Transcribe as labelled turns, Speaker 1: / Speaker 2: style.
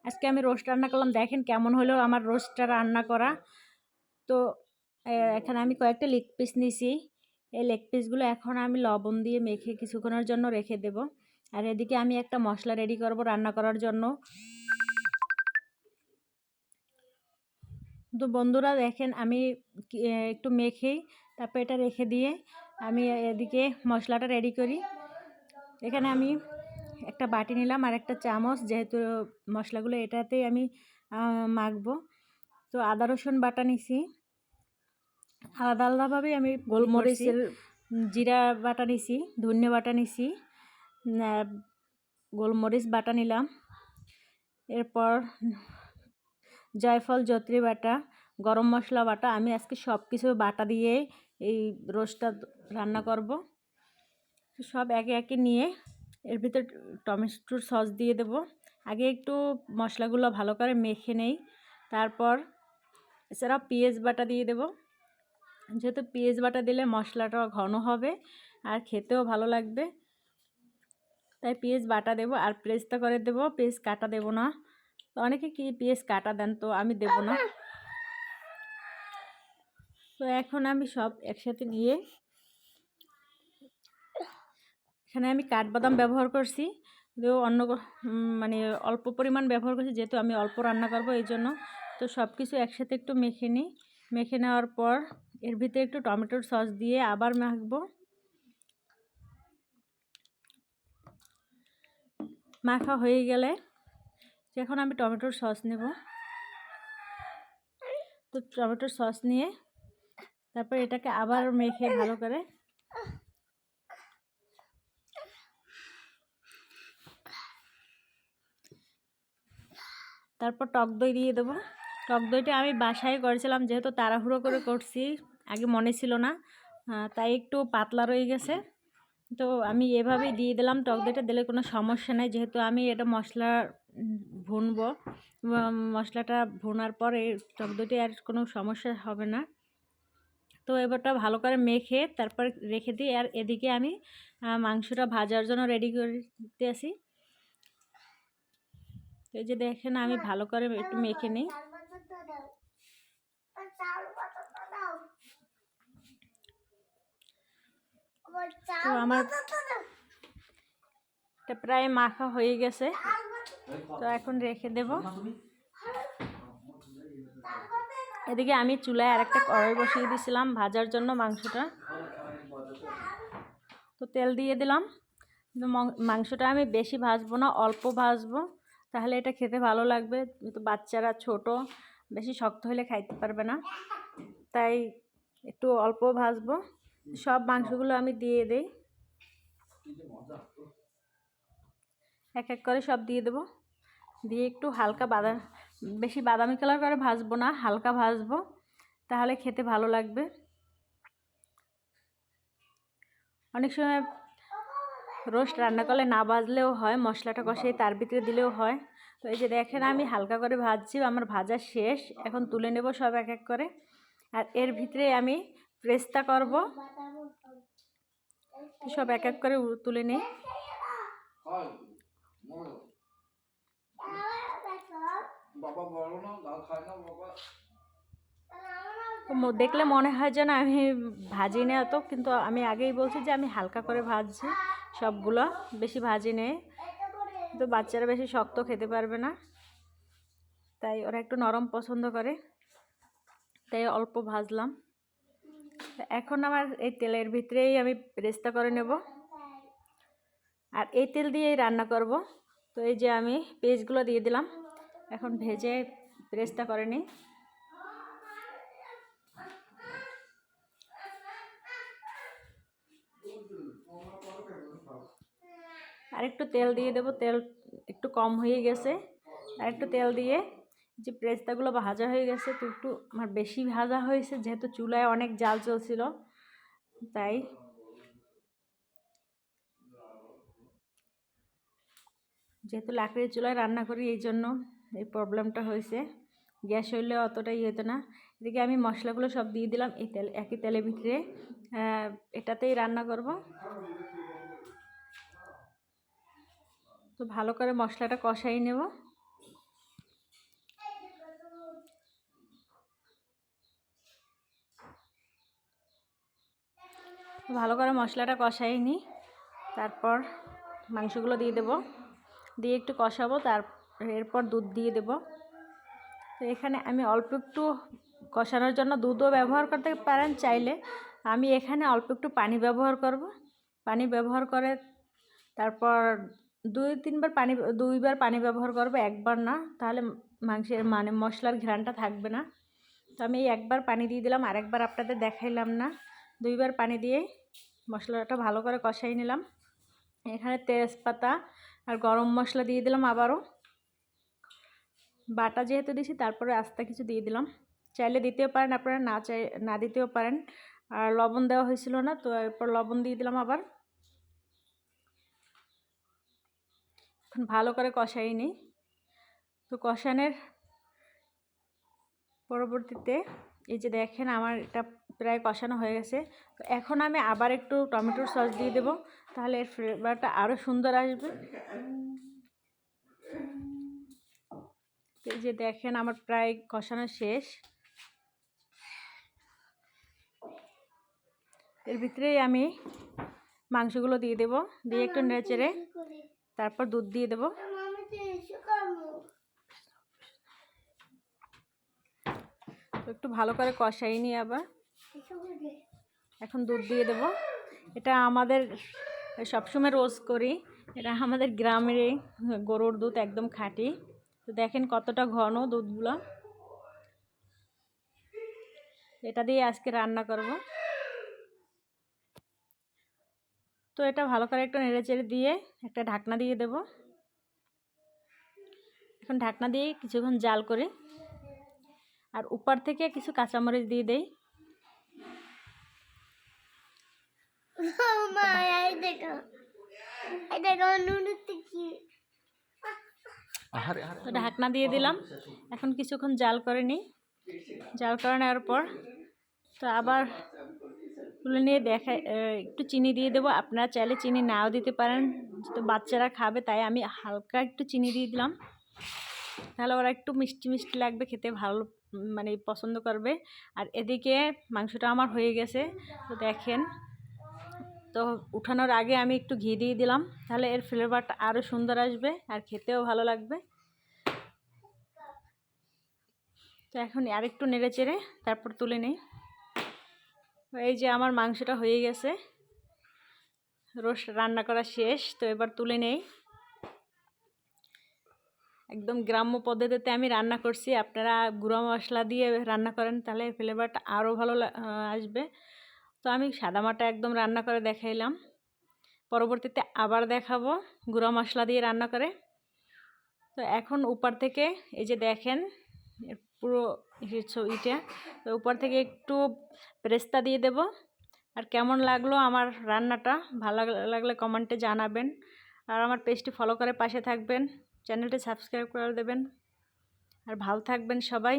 Speaker 1: আজকে আমি রোস্ট রান্না করলাম, দেখেন কেমন হলো আমার রোস্টটা রান্না করা। তো এখানে আমি কয়েকটা লেগ পিস নিয়েছি। এই লেগ পিসগুলো এখন আমি লবণ দিয়ে মেখে কিছুক্ষণের জন্য রেখে দেব। আর এদিকে আমি একটা মশলা রেডি করব রান্না করার জন্য। তো বন্ধুরা দেখেন আমি একটু মেখেই তারপর এটা রেখে দিয়ে আমি এদিকে মশলাটা রেডি করি। এখানে আমি একটা বাটি নিলাম আর একটা চামচ, যেহেতু মশলাগুলো এটাতেই আমি মাখবো। তো আদা রসুন বাটা নিছি, আলাদা আলাদাভাবে আমি গোলমরিচের জিরা বাটা নিছি, ধনিয়া বাটা নিছি, গোলমরিচ বাটা নিলাম, এরপর জয়ফল জয়ত্রী বাটা, গরম মশলা বাটা। আমি আজকে সব কিছু বাটা দিয়ে এই রোস্টটা রান্না করব। সব একে একে নিয়ে এর ভিতর টমেটোর সস দিয়ে দেব। আগে একটু মশলাগুলো ভালো করে মেখে নেই, তারপর এছাড়া পেঁয়াজ বাটা দিয়ে দেব। যেহেতু পেঁয়াজ বাটা দিলে মশলাটা ঘন হবে আর খেতেও ভালো লাগবে, তাই পেঁয়াজ বাটা দেব। আর পেস্টটা করে দেব, পেস্ট কাটা দেব না। তো অনেকে কি পেঁয়াজ কাটা দেন, তো আমি দেব না। তো এখন আমি সব একসাথে নিয়ে এখানে আমি কাঠবাদাম ব্যবহার করছি, তো অন্য মানে অল্প পরিমাণ ব্যবহার করছি, যেহেতু আমি অল্প রান্না করব এই জন্য। তো সব কিছু একসাথে একটু মেখে নিই। মেখে নেওয়ার পর এর ভিতরে একটু টমেটোর সস দিয়ে আবার মাখবো। মাখা হয়ে গেলে এখন আমি টমেটোর সস নেব। তো টমেটোর সস নিয়ে তারপর এটাকে আবার মেখে ভালো করে তারপর টক দই দিয়ে দেবো। টক দইটা আমি বাসায় করেছিলাম, যেহেতু তাড়াহুড়ো করে করছি, আগে মনে ছিল না, তাই একটু পাতলা রয়ে গেছে। তো আমি এভাবেই দিয়ে দিলাম। টক দইটা দিলে কোনো সমস্যা নাই, যেহেতু আমি এটা মশলা ভুনবো। মশলাটা ভুনার পরে টক দইটা আর কোনো সমস্যা হবে না। তো এবারটা ভালো করে মেখে তারপর রেখে দিই। আর এদিকে আমি মাংসটা ভাজার জন্য রেডি করতে আসি। তো এই যে দেখেন আমি ভালো করে একটু মেখে নিই। তো আমার এটা প্রায় মাখা হয়ে গেছে, তো এখন রেখে দেব। এদিকে আমি চুলায় আর একটা কড়াই বসিয়ে দিয়েছিলাম ভাজার জন্য মাংসটা। তো তেল দিয়ে দিলাম। মাংসটা আমি বেশি ভাজবো না, অল্প ভাজবো, তাহলে এটা খেতে ভালো লাগবে। তো বাচ্চারা ছোট, বেশি শক্ত হলে খাইতে পারবে না, তাই একটু অল্প ভাজবো। সব মাংসগুলো আমি দিয়ে দেই, এক এক করে সব দিয়ে দেবো। দিয়ে একটু হালকা বেশি বাদামি কালার করে ভাজবো না, হালকা ভাজবো, তাহলে খেতে ভালো লাগবে। অনেক সময় রোস্ট রান্না করলে না ভাজলেও হয়, মশলাটা কষিয়ে তার ভিতরে দিলেও হয়। তো এই যে দেখেন আমি হালকা করে ভাজছি, আমার ভাজা শেষ। এখন তুলে নেব সব এক এক করে। আর এর ভিতরে আমি পেস্তা করব, সব এক এক করে তুলে নিই। দেখলে মনে হয় যেন আমি ভাজি না অত, কিন্তু আমি আগেই বলছি যে আমি হালকা করে ভাজছি সবগুলো, বেশি ভাজি নেই। তো বাচ্চারা বেশি শক্ত খেতে পারবে না, তাই ওরা একটু নরম পছন্দ করে, তাই অল্প ভাজলাম। এখন আমার এই তেলের ভিতরেই আমি পেস্তা করে নেব, আর এই তেল দিয়েই রান্না করব। তো এই যে আমি পেস্টগুলো দিয়ে দিলাম, এখন ভেজে পেস্তা করে নিই। আর একটু তেল দিয়ে দেবো, তেল একটু কম হয়ে গেছে, আর একটু তেল দিয়ে যে পেস্তাগুলো ভাজা হয়ে গেছে। তো একটু আমার বেশি ভাজা হয়েছে, যেহেতু চুলায় অনেক জাল চলছিল, তাই যেহেতু লাকড়ির চুলায় রান্না করি এই জন্য এই প্রবলেমটা হয়েছে। গ্যাস হইলে অতটাই হতো না। এদিকে আমি মশলাগুলো সব দিয়ে দিলাম এই একই তেলের ভিতরে, এটাতেই রান্না করব। তো ভালো করে মশলাটা কষাই নেব। ভালো করে মশলাটা কষাই নিই, তারপর মাংসগুলো দিয়ে দেব, দিয়ে একটু কষাবো, এরপর দুধ দিয়ে দেব। তো এখানে আমি অল্প একটু কষানোর জন্য দুধও ব্যবহার করতে পারেন চাইলে। আমি এখানে অল্প একটু পানি ব্যবহার করব। পানি ব্যবহার করে তারপর দুইবার পানি ব্যবহার করব, একবার না, তাহলে মাংসের মানে মশলার ঘ্রাণটা থাকবে না। তো আমি একবার পানি দিয়ে দিলাম, আরেকবার আপনাদের দেখাইলাম না। দুইবার পানি দিয়ে মশলাটা ভালো করে কষাই নিলাম। এখানে তেজপাতা আর গরম মশলা দিয়ে দিলাম, আবারও বাটা যেহেতু দিয়েছি তারপরে আস্তে কিছু দিয়ে দিলাম। চাইলে দিতেও পারেন আপনারা, না দিতেও পারেন। আর লবণ দেওয়া হয়েছিল না, তো এরপর লবণ দিয়ে দিলাম আবার। এখন ভালো করে কষাই নিই। তো কষানোর পরবর্তীতে এই যে দেখেন আমার এটা প্রায় কষানো হয়ে গেছে। তো এখন আমি আবার একটু টমেটোর সস দিয়ে দেব, তাহলে এর ফ্লেভারটা আরও সুন্দর আসবে। এই যে দেখেন আমার প্রায় কষানো শেষ। এর ভিতরেই আমি মাংসগুলো দিয়ে দেব, দিয়ে একটু নেড়েচেড়ে তারপর দুধ দিয়ে দেব। একটু ভালো করে কষাই নিয়ে আবার এখন দুধ দিয়ে দেব। এটা আমাদের সবসময় রোজ করি, এটা আমাদের গ্রামেরই গরুর দুধ, একদম খাঁটি। তো দেখেন কতটা ঘন দুধগুলো। এটা দিয়ে আজকে রান্না করব। তো এটা ভালো করে একটু নেড়েচেড়ে দিয়ে একটা ঢাকনা দিয়ে দেব। এখন ঢাকনা দিয়ে কিছুক্ষণ জাল করে আর উপর থেকে কিছু কাঁচামরিচ দিয়ে দেই। তো ঢাকনা দিয়ে দিলাম, এখন কিছুক্ষণ জাল করে নিই। জাল করে নেওয়ার পর তো আবার তুলে নিয়ে একটু চিনি দিয়ে দেবো। আপনারা চাইলে চিনি নাও দিতে পারেন, তো বাচ্চারা খাবে তাই আমি হালকা একটু চিনি দিয়ে দিলাম, তাহলে ওরা একটু মিষ্টি মিষ্টি লাগবে, খেতে ভালো মানে পছন্দ করবে। আর এদিকে মাংসটা আমার হয়ে গেছে, তো দেখেন। তো উঠানোর আগে আমি একটু ঘি দিয়ে দিলাম, তাহলে এর ফ্লেভারটা আরও সুন্দর আসবে আর খেতেও ভালো লাগবে। তো এখন আর একটু নেড়ে চেড়ে তারপর তুলে নিই। এই যে আমার মাংসটা হয়ে গেছে, রোস্ট রান্না করা শেষ। তো এবার তুলে নেই। একদম গ্রাম্য পদ্ধতিতে আমি রান্না করছি, আপনারা গুঁড়ো মশলা দিয়ে রান্না করেন তাহলে ফ্লেভারটা আরও ভালো আসবে। তো আমি সাদামাটা একদম রান্না করে দেখাইলাম, পরবর্তীতে আবার দেখাবো গুঁড়ো মশলা দিয়ে রান্না করে। তো এখন উপর থেকে এই যে দেখেন পুরো ইটা, তো উপর থেকে একটু পেরেস্তা দিয়ে দেব। আর কেমন লাগলো আমার রান্নাটা, ভালো লাগলে কমেন্টে জানাবেন। আর আমার পেজটি ফলো করে পাশে থাকবেন, চ্যানেলটি সাবস্ক্রাইব করে দেবেন। আর ভালো থাকবেন সবাই।